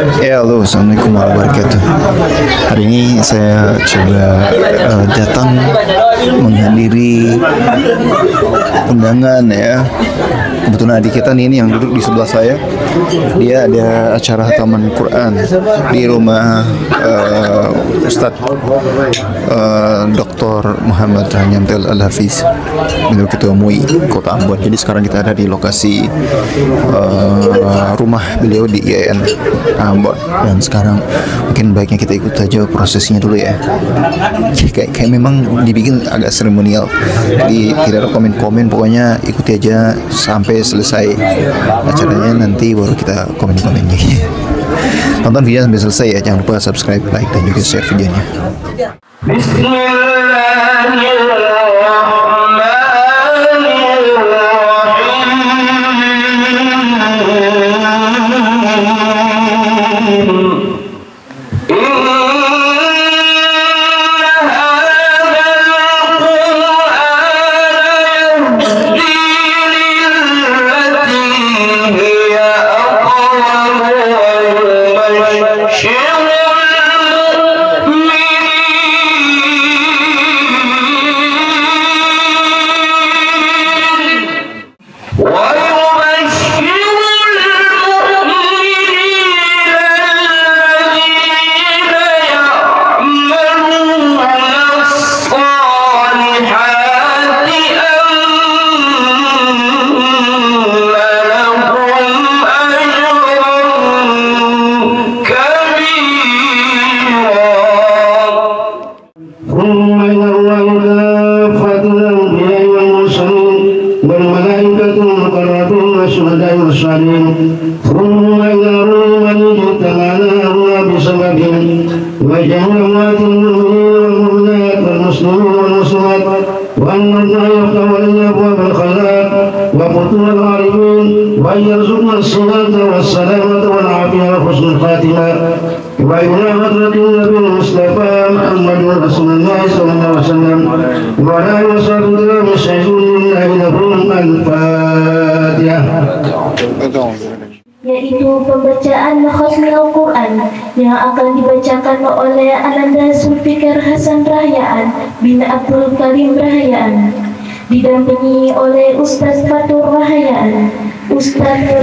Ya, halo, assalamualaikum warahmatullahi wabarakatuh. Hari ini saya coba datang menghadiri undangan ya. Kebetulan adik kita nih, ini yang duduk di sebelah saya. Dia ada acara hataman Quran di rumah Ustadz Dr. Muhammad Hanyantel Al-Hafiz, Menurut Ketua MUI Kota Ambon. Jadi sekarang kita ada di lokasi rumah beliau di IAIN Ambon. Dan sekarang mungkin baiknya kita ikut saja prosesnya dulu ya. Kayak memang dibikin agak seremonial, jadi tidak ada komen-komen, pokoknya ikuti aja sampai selesai acaranya, nanti baru kita komen-komennya. Tonton video sampai selesai ya, jangan lupa subscribe, like, dan juga share videonya. Yaitu pembacaan khatmil Quran yang akan dibacakan oleh Ananda Zulfikar Hasan Rahayaan bin Abdul Karim Rahayaan, didampingi oleh Ustaz Fatur Rahayaan, Ustaz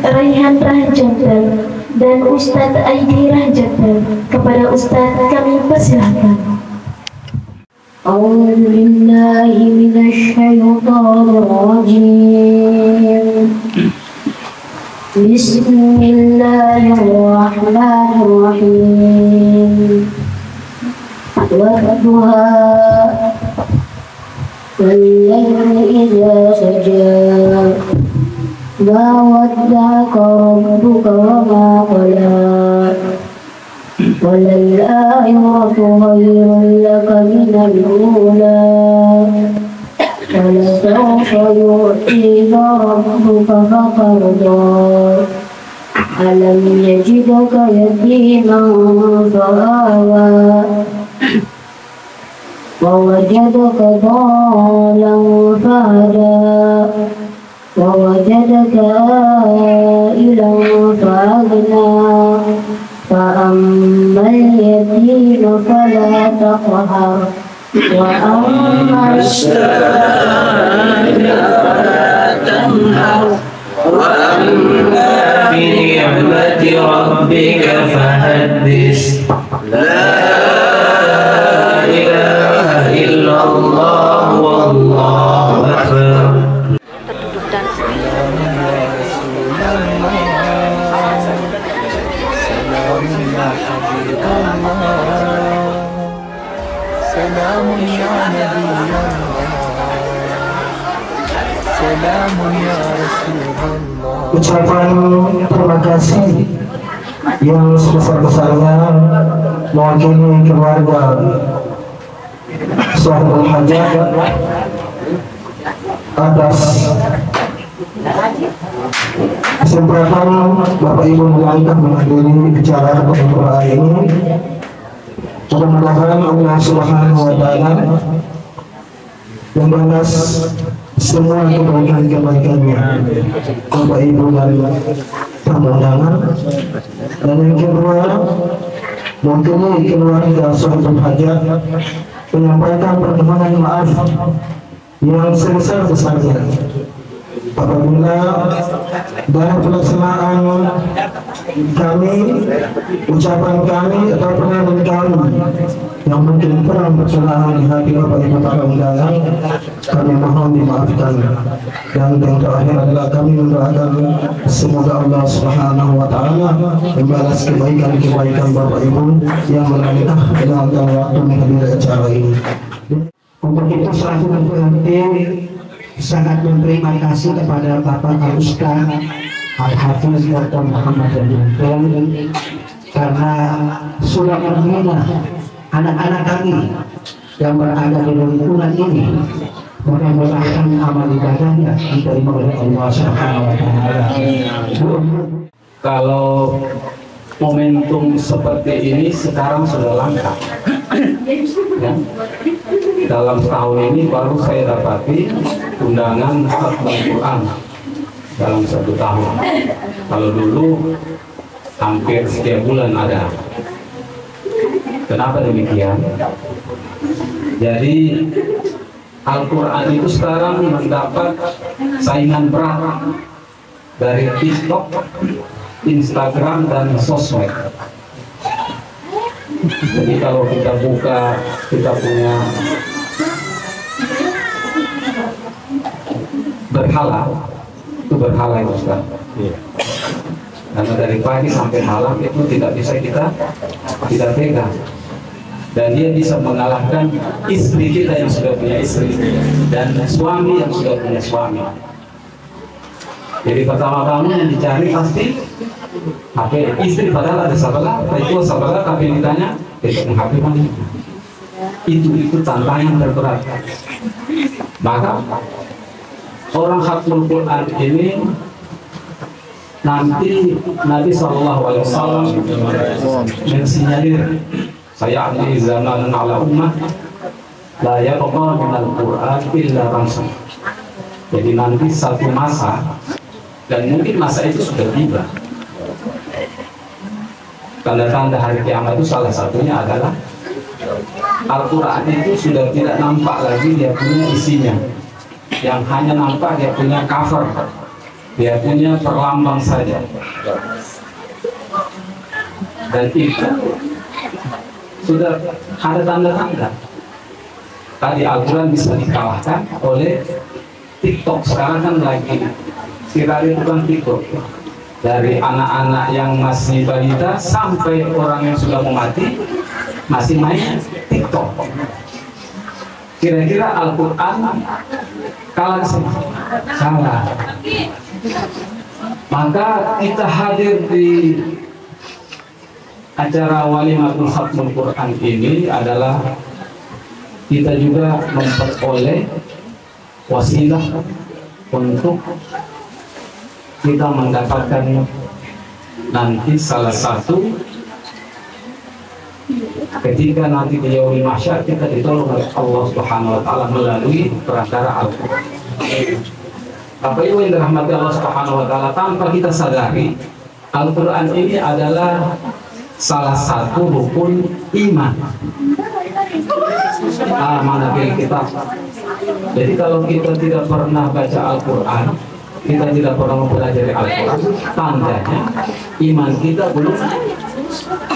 Raihan Rahjantal, dan Ustaz Aidi Rahjantal. Kepada Ustaz kami persilahkan. أعوذ بالله من الشيطان الرجيم بسم الله الرحمن الرحيم والضحى والليل إذا سجى ما ودعك ربك وما قلى وللآخرة خير لك من الأولى ولسوف يؤتيك ربك فترضى ألم يجدك يتيما فآوى ووجدك ضالا فهدى ووجدك عائلا فأغنى فأما اليتيم فلا تقهر وأما السائل فلا تنهر وأما بنعمة ربك فحدث لا إله إلا الله والله أكبر. Ucapan terima kasih yang sebesar-besarnya mewakili keluarga Sahibul Hajat atas kesempatan Bapak Ibu mengangkat menghadiri acara Doa ini. Mudah-mudahan Allah Subhanahu wa Ta'ala membalas semua kebaikan-kebaikannya Bapak Ibu dan tamu undangan. Dan yang kedua, mungkin keluarga Sahibul Hajat menyampaikan permohonan maaf yang sebesar-besarnya apabila dalam pelaksanaan kami, ucapan kami atau penanganan kami yang mungkin kurang berkenan di hati Bapak Ibu para undangan, kami mohon dimaafkan. Dan yang terakhir adalah kami mendoakan semoga Allah Subhanahu wa Ta'ala membalas kebaikan-kebaikan Bapak Ibu yang memerintah dalam waktu menghadiri acara ini. Untuk itu selaku pengantin sangat berterima kasih kepada Bapak Al-Ustaz Al-Hafiz Dr. Muhammad Al-Hafiz karena sudah membina anak-anak kami yang berada di lingkungan ini. Mudah-mudahan amal ibadahnya diterima oleh Allah Subhanahu wa Ta'ala. Kalau momentum seperti ini sekarang sudah langka, ya. Dalam setahun ini baru saya dapati undangan khatmul Quran dalam 1 tahun. Kalau dulu hampir setiap bulan ada. Kenapa demikian? Jadi Al-Quran itu sekarang mendapat saingan berat dari TikTok, Instagram, dan sosmed. Jadi kalau kita buka, kita punya berhala, itu berhala itu Ustaz. Karena dari pagi sampai malam itu tidak bisa kita pegang. Dan dia bisa mengalahkan istri kita yang sudah punya istri dan suami yang sudah punya suami. Jadi pertama-tama yang dicari pasti HP istri, padahal ada sabalah, itu sabalah, tapi ditanya pegang HP mana? Itu tantangan terberat. Maka orang khatmul Quran ini nanti Nabi SAW mensinyalir, saya ahli zaman ala ummah la yabqa minal Quran illa ramsun. Jadi nanti satu masa, dan mungkin masa itu sudah tiba, tanda-tanda hari kiamat itu salah satunya adalah Al-Quran itu sudah tidak nampak lagi dia punya isinya, yang hanya nampak dia punya cover, dia punya perlambang saja. Dan itu sudah ada tanda-tanda. Tadi Al-Quran bisa dikalahkan oleh TikTok. Sekarang kan lagi viral itu kan TikTok. Dari anak-anak yang masih balita sampai orang yang sudah mau mati masih main TikTok. Kira-kira Al-Quran kalah sama? Salah. Maka kita hadir di acara Walimatul Khatmul Quran ini adalah kita juga memperoleh wasilah untuk kita mendapatkan nanti salah satu ketika nanti di yaumil mahsyar kita ditolong oleh Allah Subhanahu wa Ta'ala melalui perantara Al-Quran. Bapak Ibu yang dirahmati Allah Subhanahu wa Ta'ala, tanpa kita sadari Al-Quran ini adalah salah satu rukun iman. Amanah bil kitab. Jadi kalau kita tidak pernah baca Al-Quran, kita tidak pernah mempelajari Al-Quran, tandanya iman kita belum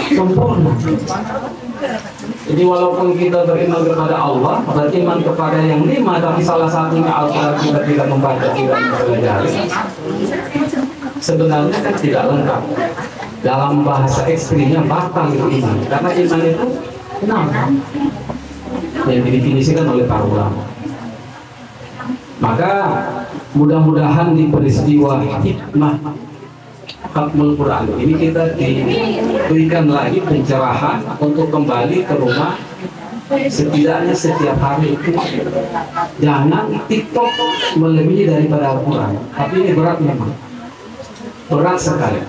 sempurna. Jadi walaupun kita beriman kepada Allah, beriman kepada yang 5, tapi salah satunya Al-Quran kita tidak membaca, tidak mempelajari, sebenarnya kan tidak lengkap. Dalam bahasa ekstrimnya batal itu iman, karena iman itu 6 yang didefinisikan oleh para ulama. Maka mudah-mudahan di peristiwa hikmah Khatmul Quran ini kita diberikan lagi pencerahan untuk kembali ke rumah, setidaknya setiap hari itu jangan TikTok melebihi daripada Al-Quran. Tapi ini berat, memang berat sekali.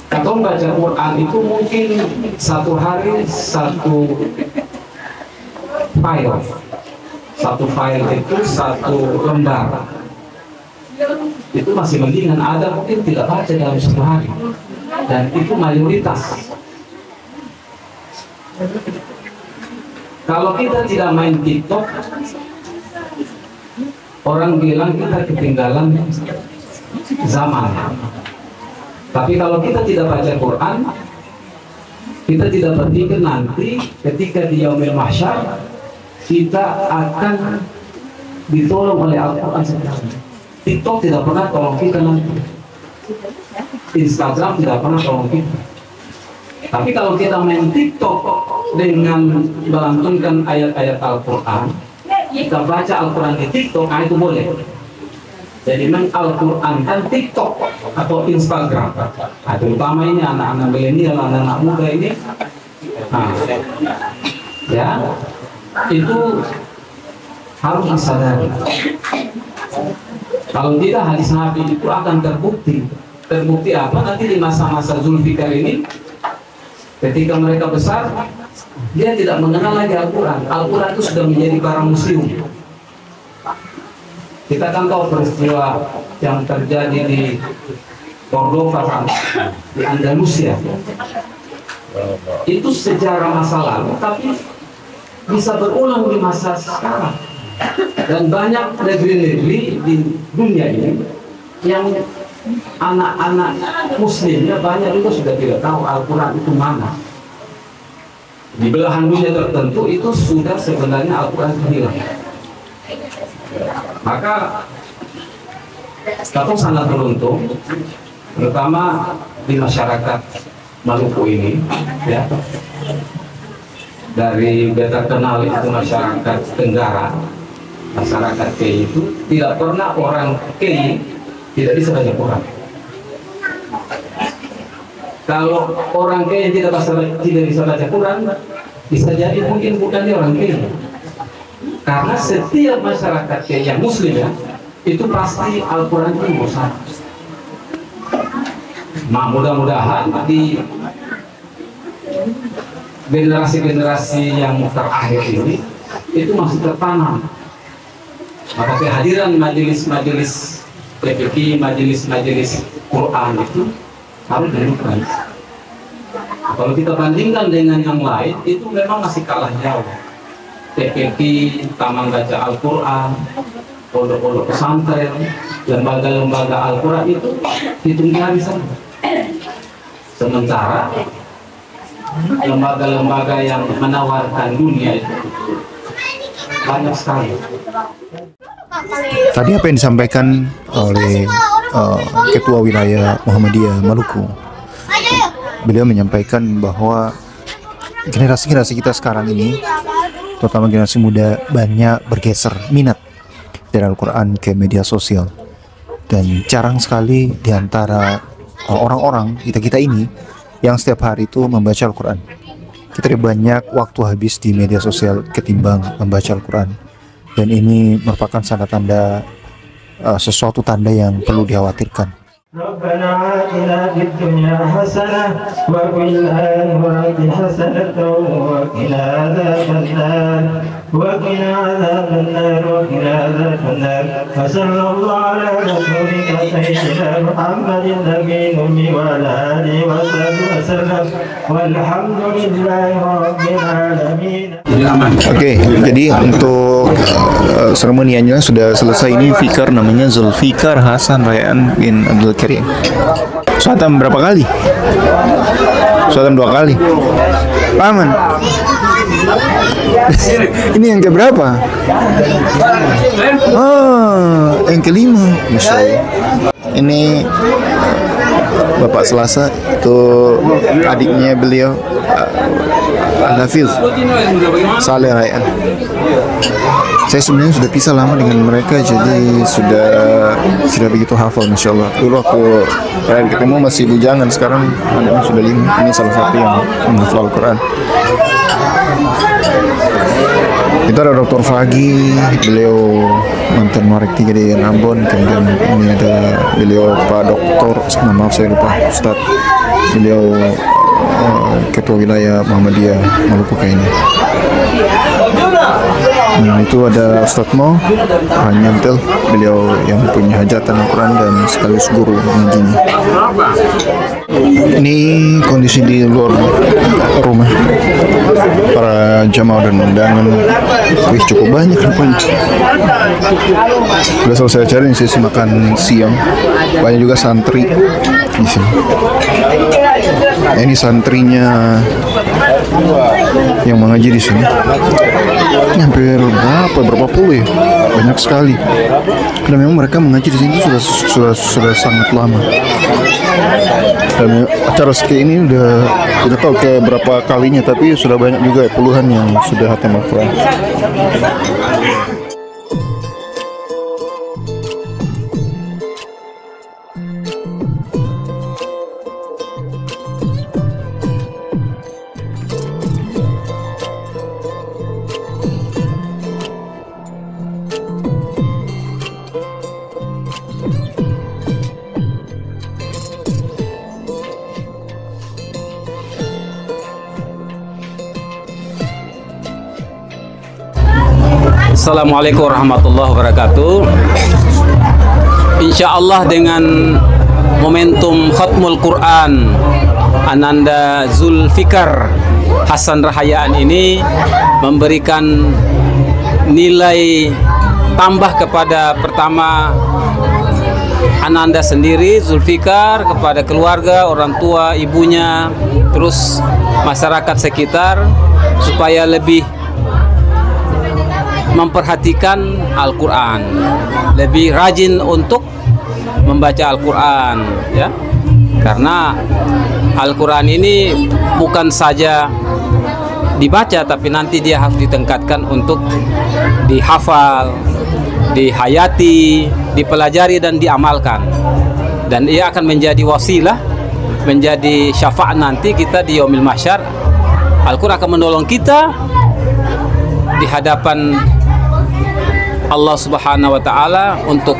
Kalau baca Quran itu mungkin satu hari satu file, satu file itu satu lembar itu masih mendingan, ada mungkin tidak baca dalam satu hari, dan itu mayoritas. Kalau kita tidak main TikTok, orang bilang kita ketinggalan zaman. Tapi kalau kita tidak baca Quran, kita tidak berpikir nanti ketika di Yaumil Mahsyar kita akan ditolong oleh Al-Quran sendiri. TikTok tidak pernah tolong kita nanti, Instagram tidak pernah tolong kita. Tapi kalau kita main TikTok dengan melantunkan ayat-ayat Al-Quran, kita baca Al-Quran di TikTok, nah itu boleh. Jadi memang Al-Quran kan TikTok atau Instagram, nah, terutama ini anak-anak milenial, anak-anak muda ini, nah, ya itu harus disadari. Kalau tidak, hadis Nabi itu akan terbukti. Terbukti apa? Nanti di masa-masa Zulfikar ini, ketika mereka besar, dia tidak mengenal lagi Al-Quran. Al-Quran itu sudah menjadi barang museum. Kita kan tahu peristiwa yang terjadi di Cordova, di Andalusia. Itu sejarah masa lalu, tapi bisa berulang di masa sekarang. Dan banyak negeri-negeri di dunia ini yang anak-anak muslimnya banyak juga sudah tidak tahu Al-Quran itu mana. Di belahan dunia tertentu itu sudah sebenarnya Al-Quran hilang. Maka kita sangat beruntung, terutama di masyarakat Maluku ini, ya. Dari beta kenal itu masyarakat Tenggara, masyarakat Kei itu tidak pernah orang Kei tidak bisa baca Quran. Kalau orang Kei tidak bisa baca Quran, bisa jadi mungkin bukan dia orang Kei. Karena setiap masyarakat Kei yang Muslim ya, itu pasti Al-Quran itu bosan. Nah, mudah-mudahan di generasi-generasi yang terakhir ini itu masih tertanam. Maka kehadiran majelis-majelis PPK, majelis-majelis Quran itu harus dilakukan. Kalau kita bandingkan dengan yang lain, itu memang masih kalah jauh. PPK, taman baca Al-Quran, pondok-pondok pesantren, lembaga-lembaga Al-Quran itu hitung jari sana. Sementara lembaga-lembaga yang menawarkan dunia itu banyak sekali. Tadi apa yang disampaikan oleh Ketua Wilayah Muhammadiyah Maluku? Beliau menyampaikan bahwa generasi-generasi kita sekarang ini, terutama generasi muda, banyak bergeser minat dari Al-Quran ke media sosial. Dan jarang sekali di antara orang-orang kita ini yang setiap hari itu membaca Al-Quran. Kita lebih banyak waktu habis di media sosial ketimbang membaca Al-Quran. Dan ini merupakan tanda-tanda sesuatu tanda yang perlu dikhawatirkan. ربنا آتنا في الدنيا حسنة وفي الآخرة حسنة وقنا عذاب النار وقنا عذاب النار وقنا عذاب النار وصلى الله على رسولك سيدنا محمد النبي الأمي وعلى آله وصحبه وسلم والحمد لله رب العالمين. Oke, jadi untuk seremonianya sudah selesai. Ini fikar namanya Zulfikar Hasan Rayaan bin Abdul Karim. Khatam berapa kali? Khatam 2 kali. Paman. Ini yang keberapa? Oh, yang kelima. Masya Allah. Ini Bapak Selasa, itu adiknya beliau, Al-Hafiz Saleh Rayaan. Saya sebenarnya sudah pisah lama dengan mereka, jadi sudah begitu hafal, Masya Allah. Dulu waktu terakhir ketemu masih bujangan, sekarang anaknya sudah 5. Ini salah satu yang menghafal Al-Quran. Itu ada Dr. Fagi, beliau mantan Marek 3 di Ambon. Kemudian ini ada beliau Pak Doktor, maaf saya lupa, Ustadz, beliau Ketua Wilayah Muhammadiyah Maluku ini. Nah itu ada Ustadz Mo Nyantel, beliau yang punya hajatan Al-Quran dan sekaligus guru mengajinya. Ini kondisi di luar rumah para jamaah dan undangan. Wih, cukup banyak rupanya. Udah selesai acara ini sesi makan siang. Banyak juga santri di sini. Nah, ini santrinya yang mengaji di sini. Ini hampir berapa puluh ya? Banyak sekali. Dan memang mereka mengaji di sini sudah sangat lama. Dan acara seperti ini udah tidak tahu ke berapa kalinya, tapi sudah banyak juga puluhan yang sudah hatam Al-Quran. Assalamualaikum warahmatullahi wabarakatuh. Insya Allah dengan momentum Khatmul Quran Ananda Zulfikar Hasan Rahayaan ini memberikan nilai tambah kepada pertama Ananda sendiri, Zulfikar, kepada keluarga, orang tua, ibunya, terus masyarakat sekitar, supaya lebih memperhatikan Al-Quran, lebih rajin untuk membaca Al-Quran, ya, karena Al-Quran ini bukan saja dibaca, tapi nanti dia harus ditingkatkan untuk dihafal, dihayati, dipelajari dan diamalkan, dan ia akan menjadi wasilah, menjadi syafaat nanti kita di Yaumil Mahsyar. Al-Quran akan menolong kita di hadapan Allah Subhanahu wa Ta'ala untuk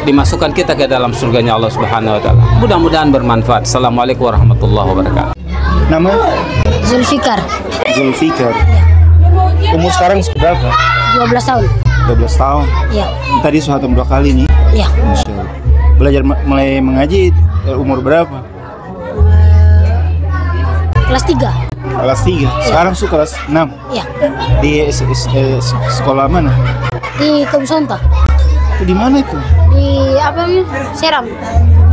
dimasukkan kita ke dalam surganya Allah Subhanahu wa Ta'ala. Mudah-mudahan bermanfaat. Assalamualaikum warahmatullahi wabarakatuh. Nama? Zulfikar. Zulfikar. Umur sekarang berapa? 12 tahun. 12 tahun. Iya. Tadi suhatam 2 kali nih. Iya. Masya Allah. Belajar mulai mengaji umur berapa? Kelas 3. Kelas 3. Sekarang su kelas 6. Iya. Di sekolah mana? Di Kumsonta. Itu di mana itu? Di apa namanya? Seram.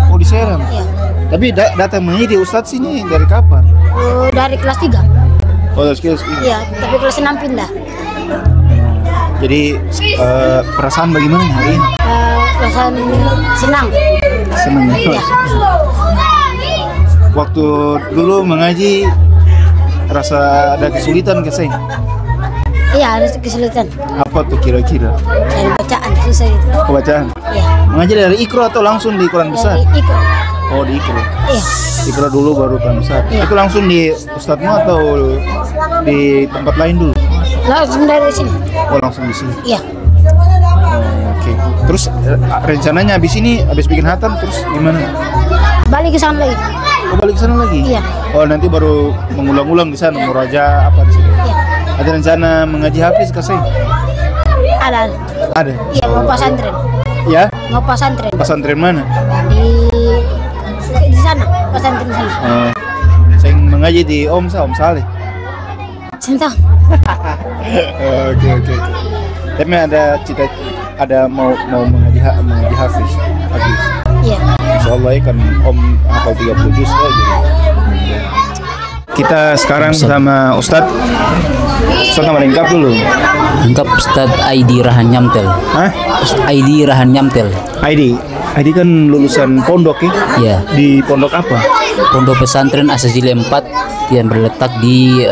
Oh, di Seram. Iya. Tapi datang mengaji di Ustadz sini dari kapan? Dari kelas 3. Oh, dari kelas 3. Iya, tapi kelas 6 pindah. Jadi perasaan bagaimana hari ini? Perasaan senang. Senang ya? Iya. Waktu dulu mengaji rasa ada kesulitan ke saya? Iya, ada kesulitan. Apa tuh kira-kira? Dari bacaan susah itu. Pembacaan? Iya. Mengaji dari Iqra atau langsung di Quran besar? Dari Iqra. Oh, di Iqra. Iya. Iqra dulu baru Quran besar. Iya. Itu langsung di Ustadzmu atau di tempat lain dulu? Langsung dari sini. Oh, langsung di sini. Iya. Oke. Terus rencananya habis bikin hatam terus gimana? Balik ke sana lagi. Oh, balik ke sana lagi? Iya. Oh, nanti baru mengulang-ulang di sana, muraja apa di sini? Iya. Ada rencana mengaji hafiz ke saya? Ada. Ada. Iya, mau pesantren. Ya? Mau pesantren. Pesantren mana? Di sana, pesantren di sana. Saya mengaji di Om Saleh. Cinta. Oke. Tapi ada mau mengaji hafiz. Iya. Insyaallah kan Om hafal 30 juz aja. Kita sekarang bersama Ustadz nama lengkap dulu. Lengkap Ustadz Aidi Rahan Nyamtel. Hah? Aidi Rahan Nyamtel. Aidi kan lulusan pondok ya? Iya. Di pondok apa? Pondok Pesantren Asazili 4 yang berletak di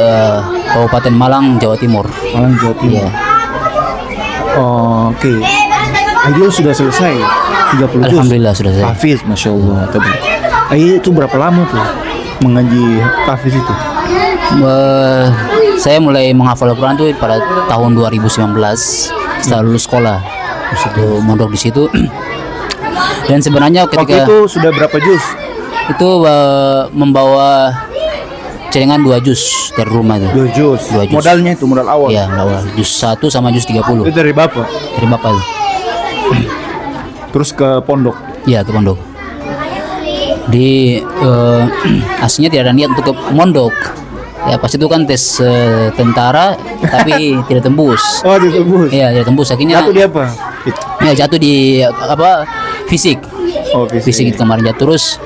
Kabupaten Malang, Jawa Timur. Malang, Jawa Timur. Iya. Oke. Aidi sudah selesai 30 juz. Alhamdulillah sudah selesai. Hafiz, Masya Allah. Aidi itu berapa lama tuh mengaji hafiz itu? Saya mulai menghafal Al-Quran itu pada tahun 2019 setelah lulus sekolah. Itu mondok di situ. Dan sebenarnya ketika waktu itu sudah berapa juz? Itu membawa celengan 2 juz dari rumah itu. 2 juz. 2 juz. Modalnya itu modal awal. Iya, awal. Juz 1 sama juz 30. Itu dari bapak. Dari bapak itu. Terus ke pondok. Iya, ke pondok. Di aslinya tidak ada niat untuk ke mondok. Ya pas itu kan tes tentara tapi tidak tembus. Oh, tidak tembus. Iya, tidak tembus. Akhirnya Jatuh di apa? ya jatuh di apa? Fisik. Oh, Fisik itu kemarin jatuh. Terus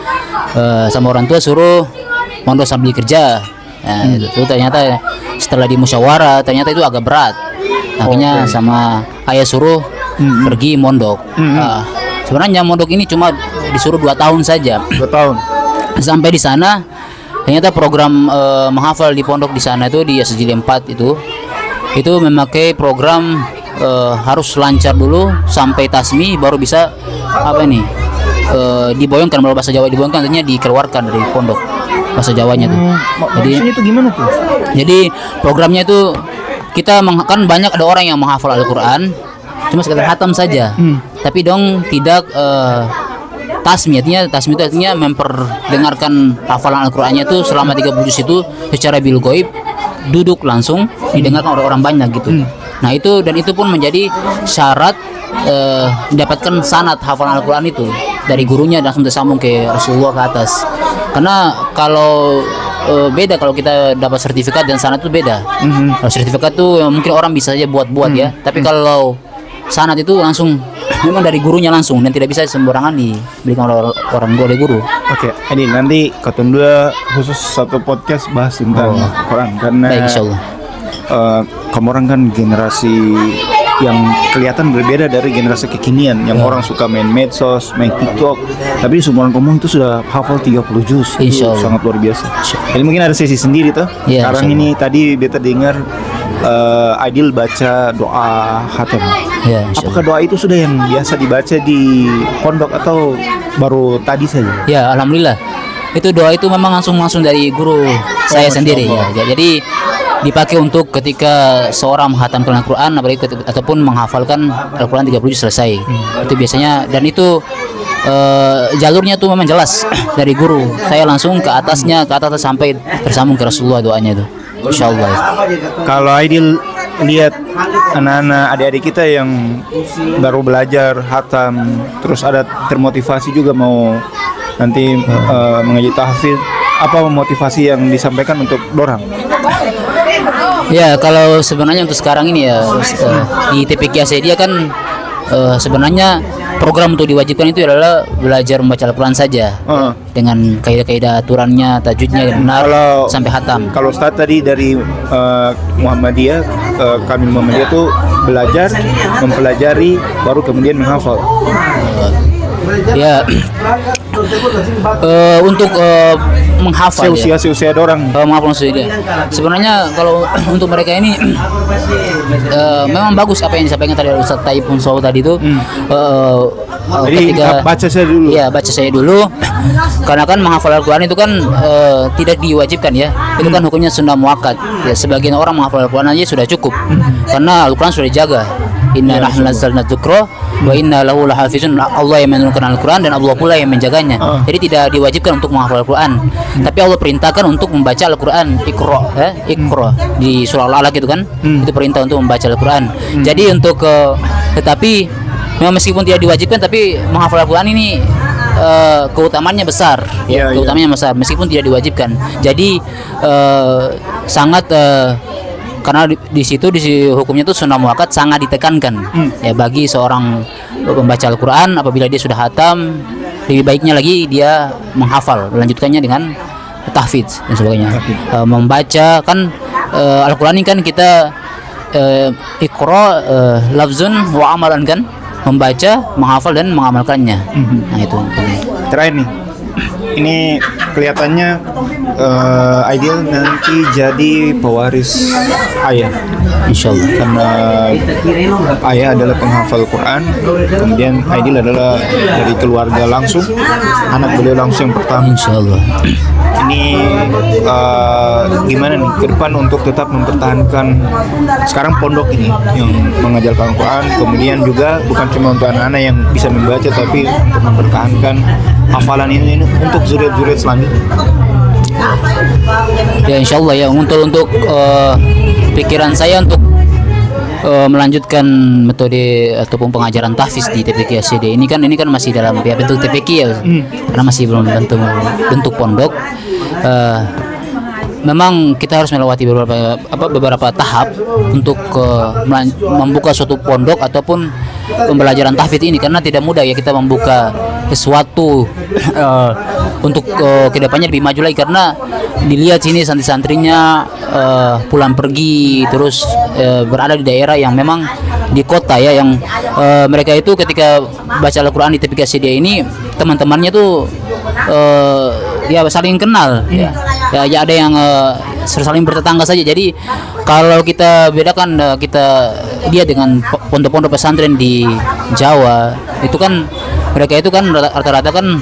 sama orang tua suruh mondok sambil kerja. Nah, itu ternyata setelah dimusyawarah ternyata itu agak berat. Akhirnya sama ayah suruh pergi mondok. Sebenarnya mondok ini cuma disuruh 2 tahun saja. 2 tahun. Sampai di sana ternyata program menghafal di pondok di sana itu di SJD 4 itu memakai program harus lancar dulu sampai tasmi baru bisa apa nih diboyongkan, kalau bahasa Jawa diboyongkan artinya dikeluarkan dari pondok bahasa Jawanya tuh. Jadi itu gimana tuh? Jadi programnya itu kita kan banyak ada orang yang menghafal Al-Qur'an cuma sekedar hatam saja. Tapi dong tidak tasmi, tasmi itu artinya memperdengarkan hafalan Al-Qur'annya itu selama 30 juz itu secara bil ghaib, duduk langsung didengarkan oleh orang banyak gitu. Nah itu pun menjadi syarat mendapatkan sanad hafalan Al-Qur'an itu dari gurunya langsung tersambung ke Rasulullah ke atas. Karena kalau beda kalau kita dapat sertifikat dan sanad itu beda. Kalau sertifikat tuh mungkin orang bisa saja buat-buat ya, tapi kalau sanad itu langsung memang dari gurunya langsung dan tidak bisa sembarangan diberikan oleh guru. Oke, ini nanti Katun dua khusus satu podcast bahas tentang Quran karena baik, insyaallah. Kamu orang kan generasi yang kelihatan berbeda dari generasi kekinian yang orang suka main medsos, main TikTok, tapi semua orang kamu itu sudah hafal 30 juz. Itu sangat luar biasa. Jadi mungkin ada sesi sendiri tuh. Sekarang ini tadi beta dengar Aidil baca doa khatam. Apakah doa itu sudah yang biasa dibaca di pondok atau baru tadi saja? Ya, alhamdulillah. Itu doa itu memang langsung dari guru saya sendiri ya. Jadi dipakai untuk ketika seorang menghatamkan Al-Qur'an ataupun menghafalkan Al-Qur'an 30 juz selesai. Itu biasanya, dan itu jalurnya tuh memang jelas dari guru. Saya langsung ke atas sampai tersambung ke Rasulullah doanya itu. Insyaallah. Kalau Aidil lihat anak-anak adik-adik kita yang baru belajar hatam, terus ada termotivasi juga mau nanti mengaji tahfidz, apa motivasi yang disampaikan untuk dorang? Ya, kalau sebenarnya untuk sekarang ini ya di TPQ dia kan sebenarnya program untuk diwajibkan itu adalah belajar membaca Al-Quran saja dengan kaidah-kaidah aturannya, tajwidnya yang benar sampai hatam. Kalau Ustaz tadi dari Muhammadiyah, kami Muhammadiyah itu belajar, mempelajari, baru kemudian menghafal. Ya, untuk menghafal seusia orang menghafal dia. Sebenarnya kalau untuk mereka ini memang bagus apa yang disampaikan tadi Ustaz Taib Unsaw tadi itu. Ketika baca saya dulu. Ya, baca saya dulu. Karena kan menghafal Al-Qur'an itu kan tidak diwajibkan ya. Itu kan hukumnya sunnah muakkad. Ya, sebagian orang menghafal Al-Qur'an aja sudah cukup. Karena Al-Qur'an sudah dijaga. Inna nahnu nazzalna dzikra wa inna lahu lahafizun. Allah yang menurunkan Al-Qur'an dan Allah pula yang menjaganya. Jadi tidak diwajibkan untuk menghafal Al-Qur'an. Tapi Allah perintahkan untuk membaca Al-Qur'an. Iqra di surah Al-Alaq itu kan. Itu perintah untuk membaca Al-Qur'an. Jadi untuk tetapi memang meskipun tidak diwajibkan tapi menghafal Al-Qur'an ini keutamaannya besar ya, keutamaannya besar meskipun tidak diwajibkan. Jadi sangat karena di situ hukumnya itu sunnah muakkad sangat ditekankan ya bagi seorang pembaca Al-Qur'an. Apabila dia sudah hatam, lebih baiknya lagi dia menghafal, melanjutkannya dengan tahfidz dan sebagainya. Membaca kan Al-Qur'an ini kan kita Iqra lafzun wa amalan kan, membaca, menghafal dan mengamalkannya. Nah itu. Terakhir nih, ini kelihatannya Aidil nanti jadi pewaris ayah, insyaallah. Karena ayah adalah penghafal Quran, kemudian Aidil adalah dari keluarga langsung, anak beliau langsung yang pertama, insyaallah. Ini gimana nih ke depan untuk tetap mempertahankan sekarang pondok ini yang mengajarkan Quran, kemudian juga bukan cuma untuk anak-anak yang bisa membaca, tapi untuk mempertahankan hafalan ini untuk zuriat-zuriat selanjutnya. Ya insya Allah ya untuk pikiran saya untuk melanjutkan metode ataupun pengajaran tahfiz di TPQ ACD ini kan masih dalam ya, bentuk TPQ ya, karena masih belum bentuk pondok. Memang kita harus melewati beberapa tahap untuk membuka suatu pondok ataupun pembelajaran tahfidz ini, karena tidak mudah ya kita membuka sesuatu untuk kedepannya lebih maju lagi, karena dilihat sini santri-santrinya pulang pergi terus berada di daerah yang memang di kota ya, yang mereka itu ketika baca Al-Quran di TPQ ACD ini teman-temannya tuh ya saling kenal ya ada yang saling bertetangga saja. Jadi kalau kita bedakan dia dengan pondok-pondok pesantren di Jawa itu kan mereka itu kan rata-rata kan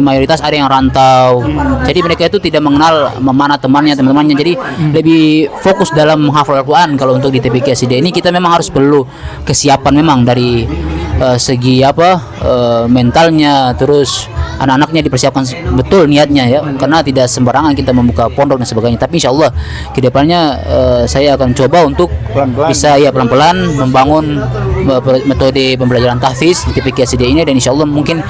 mayoritas ada yang rantau. Jadi mereka itu tidak mengenal mana teman-temannya. Jadi lebih fokus dalam menghafal Al-Quran. Kalau untuk di TPQ ACD ini kita memang harus perlu kesiapan memang dari segi mentalnya, terus anak-anaknya dipersiapkan betul niatnya ya, karena tidak sembarangan kita membuka pondok dan sebagainya. Tapi insya Allah kedepannya saya akan coba untuk bisa ya pelan-pelan membangun metode pembelajaran tahfiz di TPQ ACD ini, dan insya Allah mungkin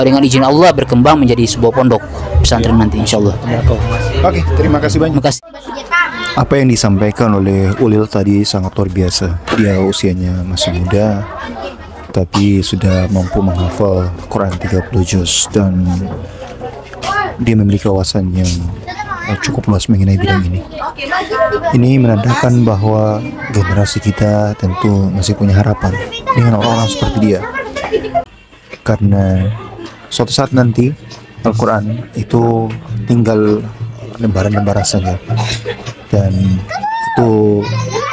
dengan izin Allah berkembang menjadi sebuah pondok pesantren nanti insya Allah. Oke, terima kasih banyak. Terima kasih. Apa yang disampaikan oleh Ulil tadi sangat luar biasa. Dia usianya masih muda, tapi sudah mampu menghafal Quran 30 juz, dan dia memiliki wawasan yang cukup luas mengenai bidang ini. Ini menandakan bahwa generasi kita tentu masih punya harapan dengan orang-orang seperti dia, karena suatu saat nanti Al-Quran itu tinggal lembaran-lembaran saja, dan itu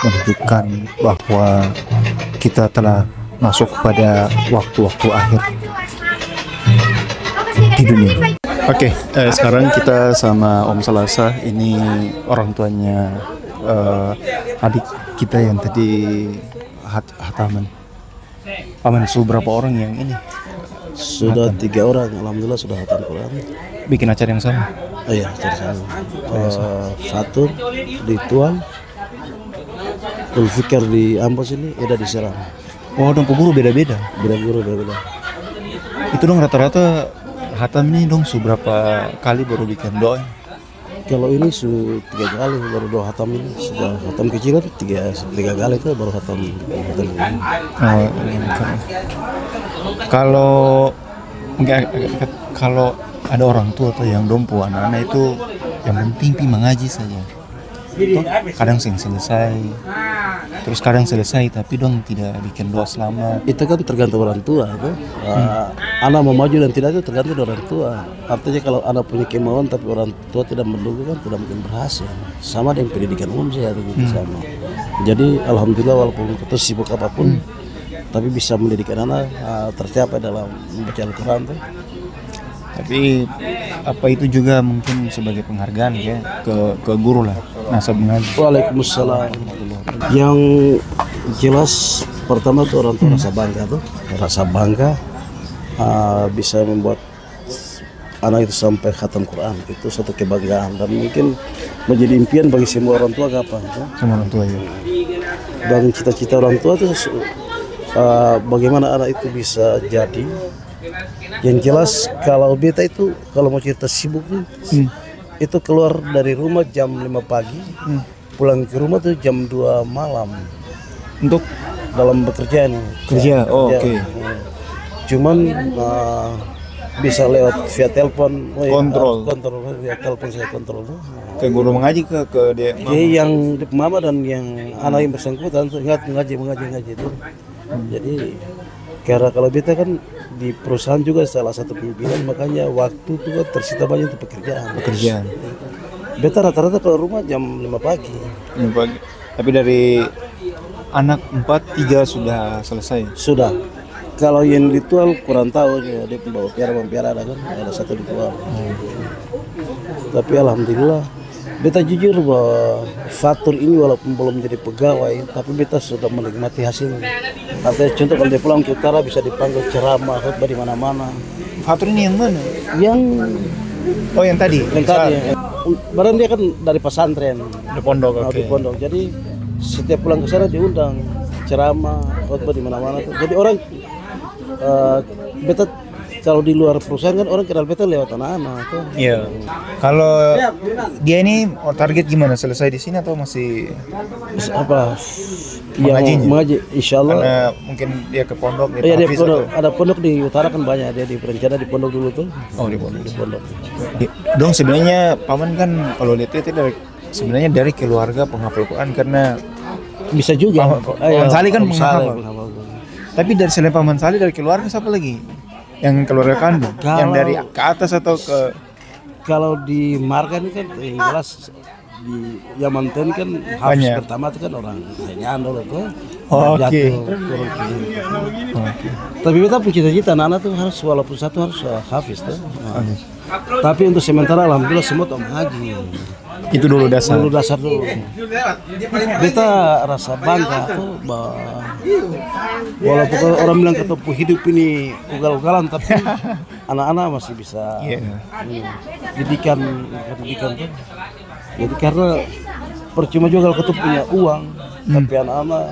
menunjukkan bahwa kita telah masuk pada waktu-waktu akhir di dunia. Oke, sekarang kita sama Om Salasa. Ini orang tuanya adik kita yang tadi hataman. Paman, berapa orang yang ini? Sudah 3 orang, alhamdulillah sudah hatam Quran. Bikin acara yang sama? Oh iya, acara sama. Satu di Tuan, Ulfikar di Ambos ini, Eda di Serang. Oh, dong guru beda-beda? Beda-beda. Itu dong rata-rata hatam ini dong berapa kali baru bikin doa? Kalau ini 3 kali baru doa hatam ini. Sudah hatam kecil kan 3 kali itu baru hatam ini. Kalau ada orang tua atau yang dompo anak-anak itu yang penting mengaji saja. Kadang selesai, terus kadang selesai tapi dong tidak bikin doa selamat. Itu kan tergantung orang tua itu. Anak mau maju dan tidak itu tergantung orang tua. Artinya kalau anak punya kemauan tapi orang tua tidak mendukung kan tidak mungkin berhasil. Sama dengan pendidikan umum saya gitu sama. Jadi alhamdulillah walaupun kita sibuk apapun, tapi bisa mendidikan anak tercapai dalam membaca Al-Quran tuh. Tapi apa itu juga mungkin sebagai penghargaan ya ke guru lah, nasab mengaji. Waalaikumsalam. Yang jelas pertama tuh orang tua rasa bangga bisa membuat anak itu sampai khatam Quran, itu suatu kebanggaan dan mungkin menjadi impian bagi semua orang tua kapan ya? Semua orang tua ya. Dan cita-cita orang tua itu bagaimana anak itu bisa jadi. Yang jelas kalau beta itu kalau mau cerita sibuk itu keluar dari rumah jam 5 pagi, pulang ke rumah tuh jam 2 malam untuk dalam bekerja nih. Kerja, oke. Cuman bisa lewat via telepon, kontrol via telepon saya kontrol tuh. Ke guru mengaji ke dia. Yang di mama dan yang anak yang bersangkutan tuh ingat mengaji itu. Jadi karena kalau beta kan di perusahaan juga salah satu pimpinan, makanya waktu itu kan tersita banyak untuk pekerjaan. Beta rata-rata kalau rumah jam 5 pagi. 5 pagi. Tapi dari anak 4, 3 sudah selesai. Sudah. Kalau yang ritual kurang tahu ya, dia bawa piara ada kan, ada satu ritual. Tapi alhamdulillah beta jujur bahwa Fatur ini walaupun belum jadi pegawai, tapi beta sudah menikmati hasilnya. Artinya contoh kalau dia pulang ke utara bisa dipanggil ceramah, khutbah di mana-mana. Fatur ini yang mana? Yang Oh yang tadi? Yang tadi. Barang dia kan dari pesantren. Di pondok, oke. Di pondok. Jadi setiap pulang ke sana diundang ceramah, khotbah di mana-mana tuh. Jadi orang beta kalau di luar perusahaan kan orang kenal beta lewat anak-anak tuh. Iya. Kalau dia ini target gimana? Selesai di sini atau masih apa? Mengajinya? Mengaji, insya Allah. Karena mungkin dia ke pondok. Iya, dia pondok. Ada pondok di utara kan banyak. Dia di perencana di pondok dulu tuh. Oh di pondok. Di pondok. Dong sebenarnya paman kan kalau lihat itu sebenarnya dari keluarga penghafal Quran karena bisa juga. Paman Salih kan penghafal. Tapi dari selain Paman Salih dari keluarga siapa lagi? Yang keluarga kandung? Yang dari ke atas atau ke? Kalau di marga ini kan yang jelas di Yamanten kan Hafiz pertama itu kan orang Renyan dulu tuh. Oke. Tapi kita punya cita-cita anak tuh harus walaupun satu harus Hafiz tuh. Tapi untuk sementara alhamdulillah semua tuh mengaji. Itu dulu dasar. Dulu dasar dulu. Kita rasa bangga tuh walaupun orang bilang ketemu hidup ini ugal-ugalan tapi anak-anak masih bisa didikan tuh. Jadi karena percuma juga kalau ketemu punya uang, tapi anak-anak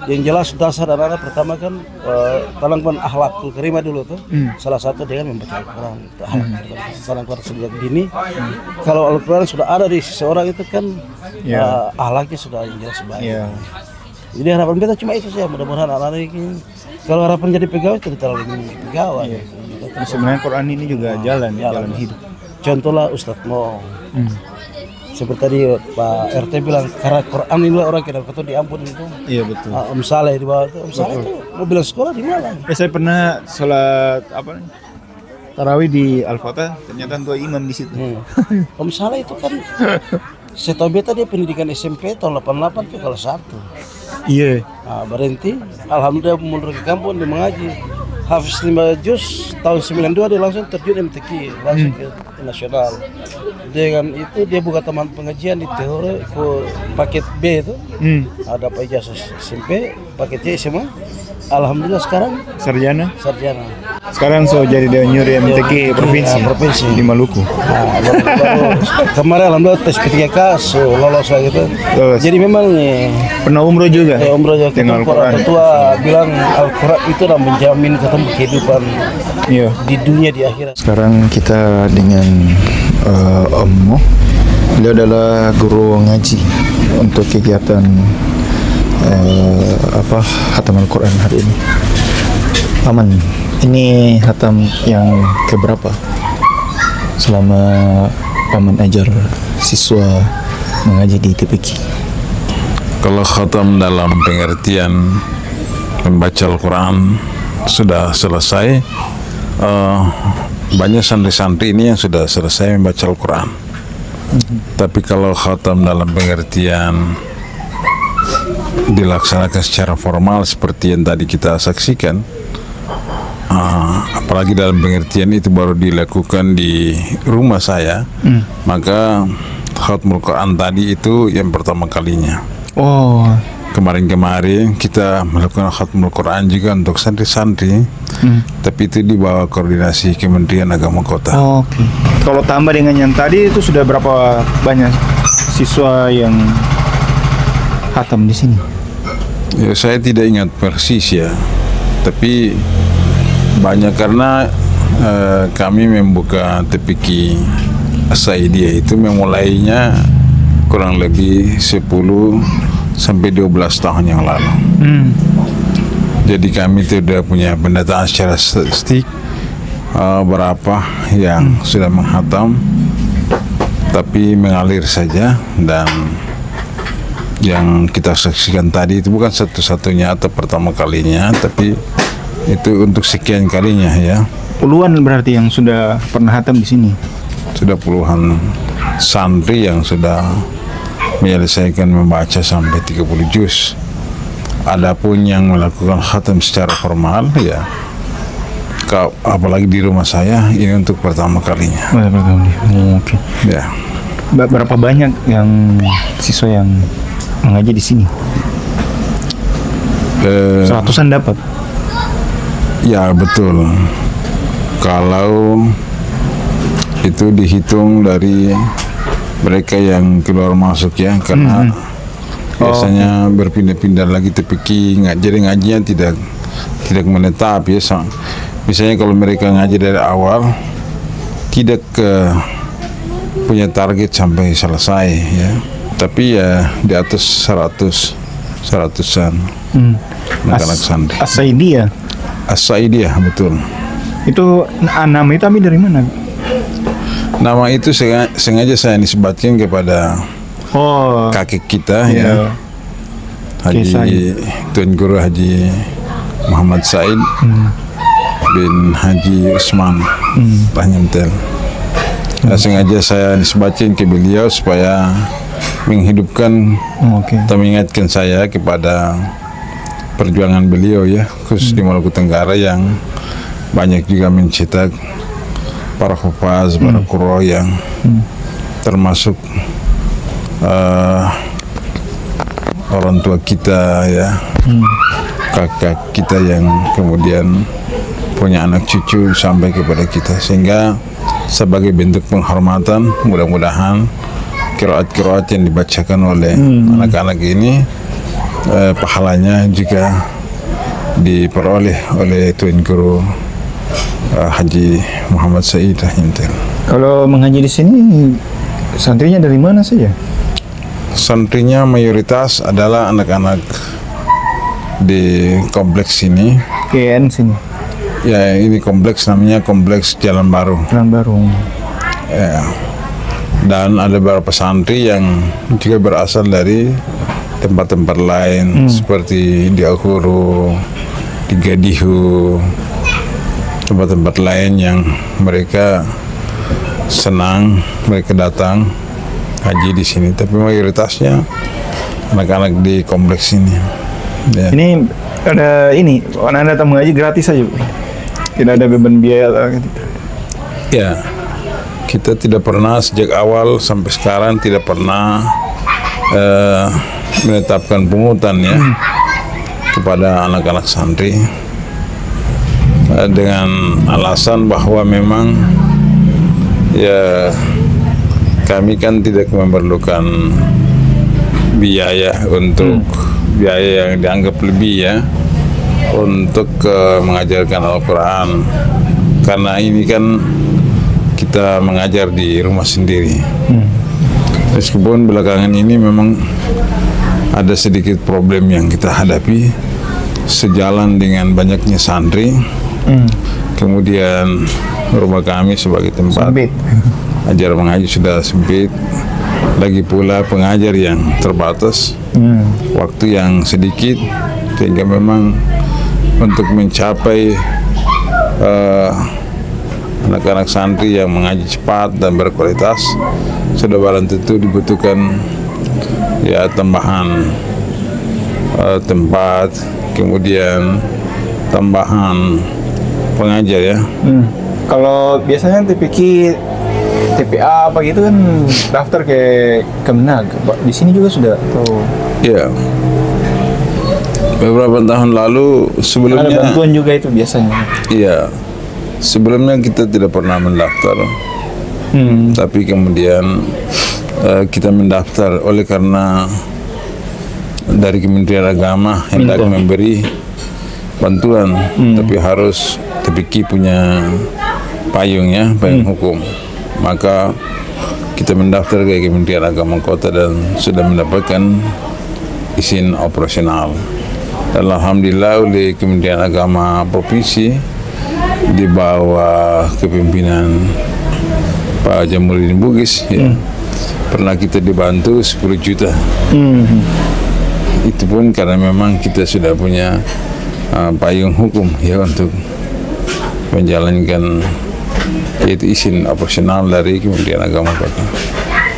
yang jelas dasar anak-anak pertama kan talangkan akhlakul karimah dulu tuh. Salah satu dia kan membaca Al-Quran. Talangkan sejak dini. Kalau Al-Quran sudah ada di seseorang itu kan akhlaknya sudah yang jelas baik. Jadi harapan kita cuma itu saja, mudah-mudahan anak-anak ini kalau harapan jadi pegawai tidak terlalu pegawai. Sebenarnya Quran ini juga jalan hidup. Contohlah Ustadz Mo. Seperti tadi Pak RT bilang karena Quran inilah orang kita kata diampun itu. Iya betul. Om Saleh di bawah itu. Om Saleh itu mau bilang sekolah di mana? Saya pernah sholat tarawih di Al-Fatah, ternyata tua imam di situ. Om Saleh itu kan setahu beta dia pendidikan SMP tahun 88 itu kelas 1. Iya. Nah, berhenti. Alhamdulillah mundur ke kampung dia mengaji. Hafiz 5 juz tahun 92 dia langsung terjun MTQ langsung ke nasional. Dengan itu dia buka teman pengajian di teori ke paket B itu. Ada Pak ijazah SMP, paket C SMA. Alhamdulillah sekarang sarjana. Sekarang jadi dia nyuri MTQ provinsi di Maluku. Kemarin alhamdulillah tes P3K lolos gitu. Jadi memang pernah umroh juga. Umroh juga. Dengan Al-Quran. Ketua bilang Al-Quran itu udah menjamin ketemu kehidupan di dunia di akhirat. Sekarang kita dengan Om Mo. Beliau adalah guru ngaji untuk kegiatan hatam Al-Quran hari ini. Paman, ini hatam yang keberapa selama Paman ajar siswa mengaji di TPQ? Kalau khatam dalam pengertian membaca Al-Quran sudah selesai, banyak santri-santri ini yang sudah selesai membaca Al-Quran. Tapi kalau khatam dalam pengertian dilaksanakan secara formal seperti yang tadi kita saksikan, apalagi dalam pengertian itu baru dilakukan di rumah saya, maka khatmul Quran tadi itu yang pertama kalinya. Kemarin-kemarin kita melakukan khatmul Quran juga untuk santri-santri, tapi itu di bawah koordinasi Kementerian Agama Kota. Kalau tambah dengan yang tadi itu sudah berapa banyak siswa yang khatam di sini? Ya, saya tidak ingat persis ya, tapi banyak karena kami membuka TPQ As-Saidiyah itu memulainya kurang lebih 10 sampai 12 tahun yang lalu. Jadi kami tidak punya pendataan secara statistik berapa yang sudah menghatam, tapi mengalir saja. Dan yang kita saksikan tadi itu bukan satu-satunya atau pertama kalinya, tapi itu untuk sekian kalinya ya. Puluhan berarti yang sudah pernah hatam di sini. Sudah puluhan santri yang sudah menyelesaikan membaca sampai 30 juz. Adapun yang melakukan khatam secara formal ya, apalagi di rumah saya ini untuk pertama kalinya. Oke. Ya. Berapa banyak yang siswa yang mengaji di sini? 100-an dapat. Ya betul. Kalau itu dihitung dari mereka yang keluar masuk ya, karena biasanya berpindah-pindah lagi TPQ, jadi ngajinya tidak menetap ya. Misalnya kalau mereka ngaji dari awal tidak punya target sampai selesai ya, tapi ya di atas 100-an anak-anak santri. As-Saidiyah. As-Saidiyah, betul. Itu nama itu ambil dari mana? Nama itu sengaja saya nisbatkan kepada kakek kita ya, Haji Tuan Guru Haji Muhammad Said bin Haji Usman Rahimtel. Sengaja saya nisbatkan ke beliau supaya menghidupkan atau mengingatkan saya kepada perjuangan beliau ya, khusus di Maluku Tenggara yang banyak juga mencetak para hufaz, para qurra yang termasuk orang tua kita ya, kakak kita yang kemudian punya anak cucu sampai kepada kita, sehingga sebagai bentuk penghormatan mudah-mudahan qiraat-qiraat yang dibacakan oleh anak-anak ini pahalanya juga diperoleh oleh Tuan Guru Haji Muhammad Said Rahimtel. Kalau mengaji di sini santrinya dari mana saja? Santrinya mayoritas adalah anak-anak di kompleks ini. KN sini. Ya, ini kompleks namanya Kompleks Jalan Baru. Jalan Baru. Ya. Dan ada beberapa santri yang juga berasal dari tempat-tempat lain seperti di Ahuru, di Gadihu, tempat-tempat lain yang mereka senang mereka datang haji di sini, tapi mayoritasnya anak-anak di kompleks ini. Ya. Ini ada Anda datang mengaji gratis saja, tidak ada beban biaya gitu. Ya, kita tidak pernah sejak awal sampai sekarang tidak pernah menetapkan pungutan ya kepada anak-anak santri dengan alasan bahwa memang ya kami kan tidak memerlukan biaya untuk biaya yang dianggap lebih ya untuk mengajarkan Al-Quran, karena ini kan kita mengajar di rumah sendiri. Meskipun belakangan ini memang ada sedikit problem yang kita hadapi sejalan dengan banyaknya santri. Kemudian rumah kami sebagai tempat ajar mengaji sudah sempit, lagi pula pengajar yang terbatas, waktu yang sedikit, sehingga memang untuk mencapai anak-anak santri yang mengaji cepat dan berkualitas sudah barang tentu dibutuhkan ya tambahan tempat, kemudian tambahan pengajar ya. Kalau biasanya TPA apa gitu kan daftar ke Kemenag. Di sini juga sudah tuh. Ya. Beberapa tahun lalu sebelumnya ada bantuan juga itu biasanya. Iya. Sebelumnya kita tidak pernah mendaftar. Tapi kemudian kita mendaftar oleh karena dari Kementerian Agama hendak memberi bantuan, tapi harus TPQ punya payung ya, payung hukum. Maka kita mendaftar ke Kementerian Agama Kota dan sudah mendapatkan izin operasional. Dan alhamdulillah oleh Kementerian Agama Provinsi di bawah kepimpinan Pak Jamuruddin Bugis ya, pernah kita dibantu 10 juta. Itu pun karena memang kita sudah punya payung hukum ya untuk menjalankan yaitu izin operasional dari Kementerian Agama Kota.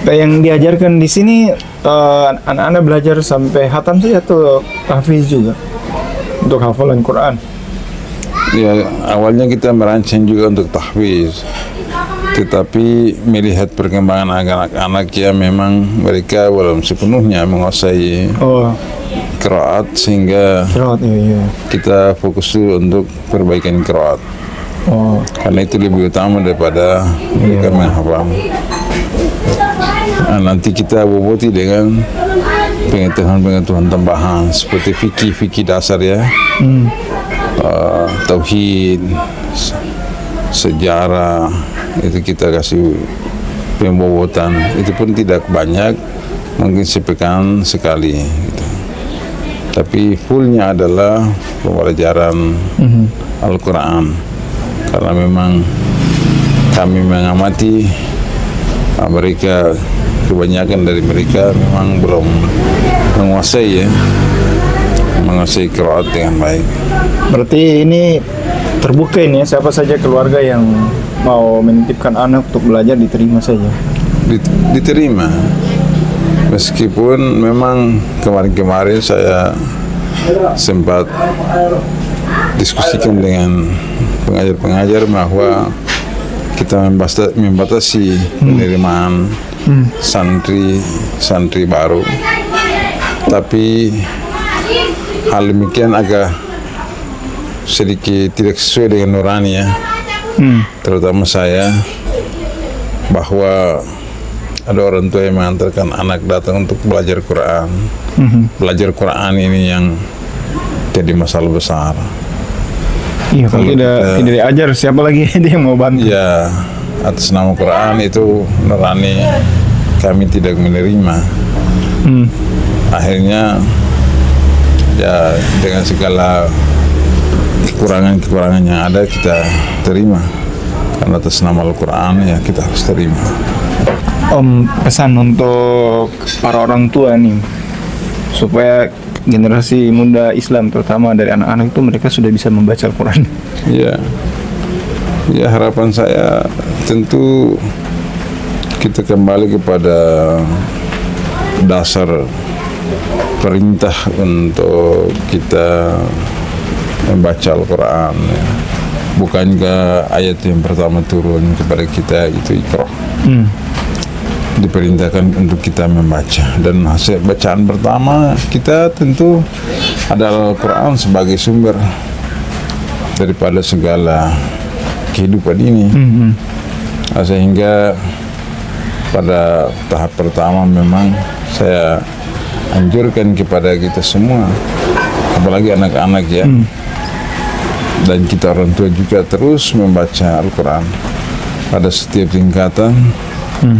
Yang diajarkan di sini anak-anak belajar sampai khatam saja atau tahfiz juga untuk hafalan Quran? Ya, awalnya kita merancang juga untuk tahfiz, tetapi melihat perkembangan anak-anak ya memang mereka belum sepenuhnya menguasai qiraat, sehingga kita fokus dulu untuk perbaikan qiraat. Karena itu lebih utama daripada mereka menghafal. Nah, nanti kita boboti dengan pengetahuan tambahan seperti fikih dasar ya, tauhid, sejarah, itu kita kasih pembobotan. Itu pun tidak banyak, mungkin sepekan sekali gitu. Tapi fullnya adalah pembelajaran Al-Quran, karena memang kami mengamati mereka, kebanyakan dari mereka memang belum menguasai qiraat dengan baik. Berarti ini terbuka ini ya, siapa saja keluarga yang mau menitipkan anak untuk belajar diterima saja? Diterima. Meskipun memang kemarin-kemarin saya sempat diskusikan dengan pengajar-pengajar bahwa kita membatasi penerimaan santri baru, tapi hal demikian agak sedikit tidak sesuai dengan nurani ya, terutama saya, bahwa ada orang tua yang mengantarkan anak datang untuk belajar Quran. Belajar Quran ini yang jadi masalah besar. Iya, kalau tidak diajar, siapa lagi dia yang mau bantu? Ya, atas nama Quran itu nurani kami tidak menerima. Akhirnya ya dengan segala kekurangan yang ada kita terima, karena atas nama Al-Quran ya kita harus terima. Pesan untuk para orang tua nih, supaya generasi muda Islam terutama dari anak-anak itu mereka sudah bisa membaca Al-Quran. Ya harapan saya tentu kita kembali kepada dasar perintah untuk kita membaca Al-Quran ya. Bukankah ayat yang pertama turun kepada kita itu Iqra, diperintahkan untuk kita membaca, dan hasil bacaan pertama kita tentu adalah Al-Quran sebagai sumber daripada segala kehidupan ini. Sehingga pada tahap pertama memang saya anjurkan kepada kita semua, apalagi anak-anak ya, dan kita orang tua juga terus membaca Al-Quran pada setiap tingkatan.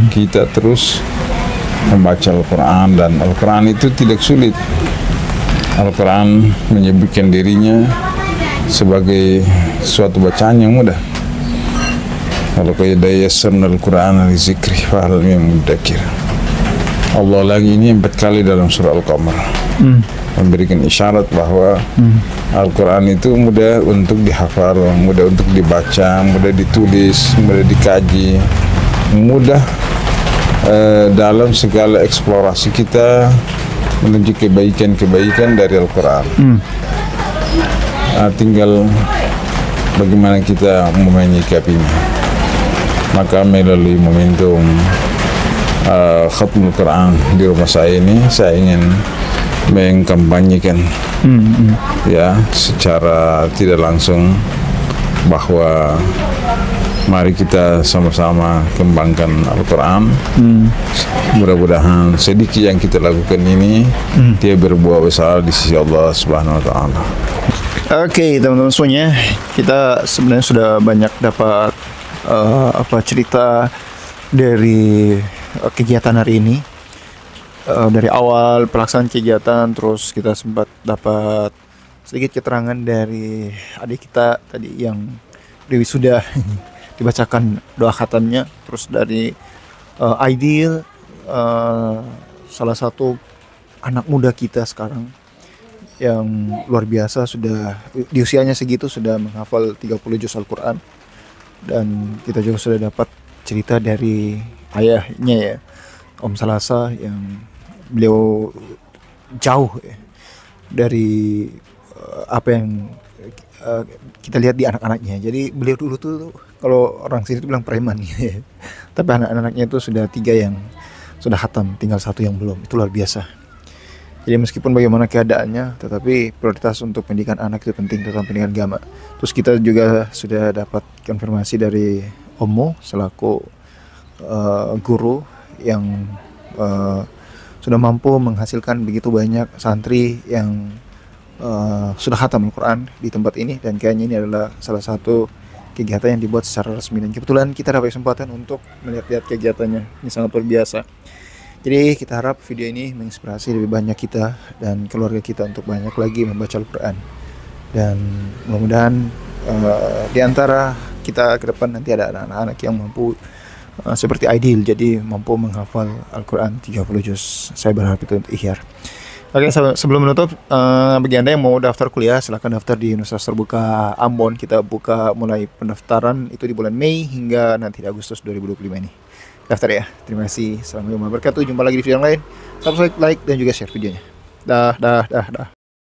Kita terus membaca Al-Quran, dan Al-Quran itu tidak sulit. Al-Quran menyebutkan dirinya sebagai suatu bacaan yang mudah. Kalau kaya yassarna Al-Quran li-zikri fahal min mudzakir. Allah lagi ini 4 kali dalam surah Al-Qamar memberikan isyarat bahwa Al-Quran itu mudah untuk dihafal, mudah untuk dibaca, mudah ditulis, mudah dikaji, mudah dalam segala eksplorasi kita menuju kebaikan-kebaikan dari Al-Quran. Tinggal bagaimana kita menyikapinya. Maka melalui momentum khatmul Quran di rumah saya ini, saya ingin mengkampanyekan ya secara tidak langsung bahwa mari kita sama-sama kembangkan Al-Quran. Mudah-mudahan sedikit yang kita lakukan ini dia berbuah besar di sisi Allah Subhanahu wa Ta'ala. Oke, teman-teman semuanya, kita sebenarnya sudah banyak dapat cerita dari kegiatan hari ini. Dari awal pelaksanaan kegiatan, terus kita sempat dapat sedikit keterangan dari adik kita tadi yang sudah dibacakan doa khatamnya. Terus dari Aidil, salah satu anak muda kita sekarang yang luar biasa, sudah di usianya segitu sudah menghafal 30 juz Al-Quran. Dan kita juga sudah dapat cerita dari ayahnya ya, Om Salasa, yang beliau jauh ya dari apa yang kita lihat di anak-anaknya. Jadi beliau dulu tuh kalau orang sini tuh bilang preman gitu. Tapi anak-anaknya itu sudah 3 yang sudah khatam, tinggal 1 yang belum. Itu luar biasa. Jadi meskipun bagaimana keadaannya, tetapi prioritas untuk pendidikan anak itu penting, terutama pendidikan agama. Terus kita juga sudah dapat konfirmasi dari Omo selaku guru yang sudah mampu menghasilkan begitu banyak santri yang sudah khatam Al-Quran di tempat ini, dan kayaknya ini adalah salah satu kegiatan yang dibuat secara resmi, dan kebetulan kita dapat kesempatan untuk melihat-lihat kegiatannya. Ini sangat luar biasa. Jadi kita harap video ini menginspirasi lebih banyak kita dan keluarga kita untuk banyak lagi membaca Al-Quran. Dan mudah-mudahan di antara kita ke depan nanti ada anak-anak yang mampu seperti Aidil, jadi mampu menghafal Al-Quran 30 juz. Saya berharap itu untuk ikhtiar. Oke, sebelum menutup, bagi Anda yang mau daftar kuliah, silahkan daftar di Universitas Terbuka Ambon. Kita buka mulai pendaftaran itu di bulan Mei hingga nanti di Agustus 2025 ini. Daftar ya. Terima kasih. Assalamualaikum warahmatullahi wabarakatuh. Jumpa lagi di video yang lain. Subscribe, like, dan juga share videonya. Dah.